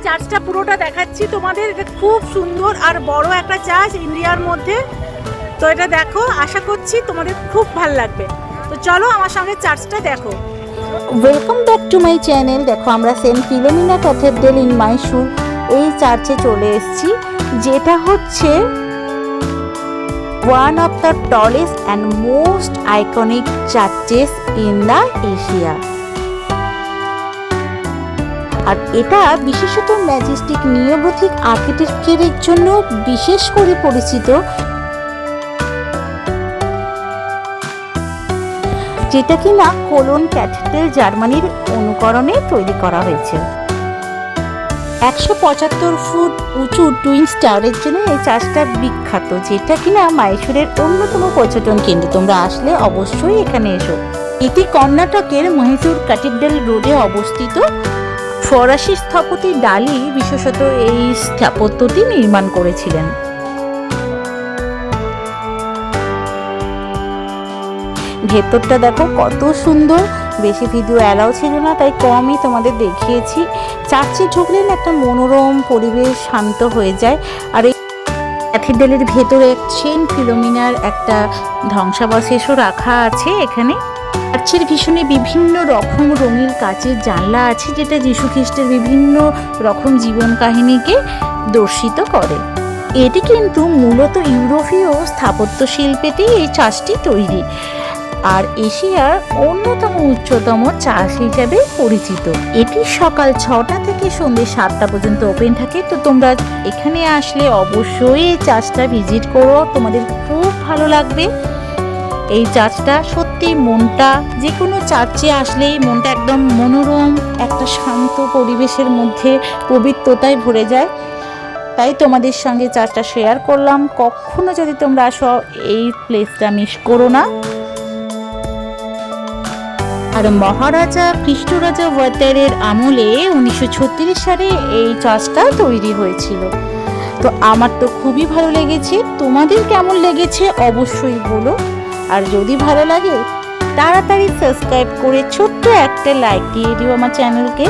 চার্চটা পুরোটা দেখাচ্ছি তোমাদের। এটা খুব সুন্দর আর বড় একটা চার্চ ইন্ডিয়ার মধ্যে। তো এটা দেখো, আশা করছি তোমাদের খুব ভালো লাগবে। তো চলো আমার সঙ্গে চার্চটা দেখো। Welcome back to my channel. দেখো আমরা Saint Philomena cathedral in Mysore এই চার্চে চলে এসেছি, যেটা হচ্ছে one of the tallest and most iconic churches in the Asia. আর এটা বিশেষত ম্যাজেস্টিক নিওগথিক আর্কিটেকচারের জন্য বিশেষ করে পরিচিত, যেটা কিনা কোলন ক্যাথেড্রাল জার্মানির অনুকরণে তৈরি করা হয়েছে। 175 ফুট উঁচু টুইন স্টারের জন্য এই চার্চটা বিখ্যাত, যেটা কিনা মাইসুরের অন্যতম পর্যটন কেন্দ্র। তোমরা আসলে অবশ্যই এখানে এসো। এটি কর্ণাটকের মহীশূর ক্যাথেড্রাল রোডে অবস্থিত। ফরাসি স্থপতি ডালি বিশেষত এই স্থাপত্যটি নির্মাণ করেছিলেন। ভেতরটা দেখো কত সুন্দর। বেশি ভিডিও অ্যালাউ ছিল না, তাই কমই তোমাদের দেখিয়েছি। চার্চে ঢুকলে না একটা মনোরম পরিবেশ, শান্ত হয়ে যায়। আর এই ক্যাথেড্রালের ভেতরে সেন্ট ফিলোমিনার একটা ধ্বংসাবশেষও রাখা আছে এখানে। চার্চের ভীষণে বিভিন্ন রকম রঙিন কাচের জানলা আছে, যেটা যীশু খ্রিস্টের বিভিন্ন রকম জীবন কাহিনীকে দর্শিত করে। এটি কিন্তু মূলত ইউরোপীয় স্থাপত্য শিল্পেতে এই চার্চটি তৈরি, আর এশিয়ার অন্যতম উচ্চতম চার্চ হিসেবে পরিচিত। এটি সকাল 6টা থেকে সন্ধ্যে 7টা পর্যন্ত ওপেন থাকে। তো তোমরা এখানে আসলে অবশ্যই এই চার্চটা ভিজিট করো, তোমাদের খুব ভালো লাগবে। এই চার্চটা সত্যি মনটা, যে কোনো চার্চে আসলেই মনটা একদম মনোরম একটা শান্ত পরিবেশের মধ্যে পবিত্রতায় ভরে যায়। তাই তোমাদের সঙ্গে চার্চটা শেয়ার করলাম। কখনো যদি তোমরা আসো এই প্লেসটা মিস করো না। আর মহারাজা কৃষ্ণরাজা ওয়াতারের আমলে 1936 সালে এই চার্চটা তৈরি হয়েছিল। তো আমার তো খুবই ভালো লেগেছে। তোমাদের কেমন লেগেছে অবশ্যই বলো। আর যদি ভালো লাগে তাড়াতাড়ি সাবস্ক্রাইব করে ছোট্ট একটা লাইক দিয়ে দিও আমার চ্যানেলকে।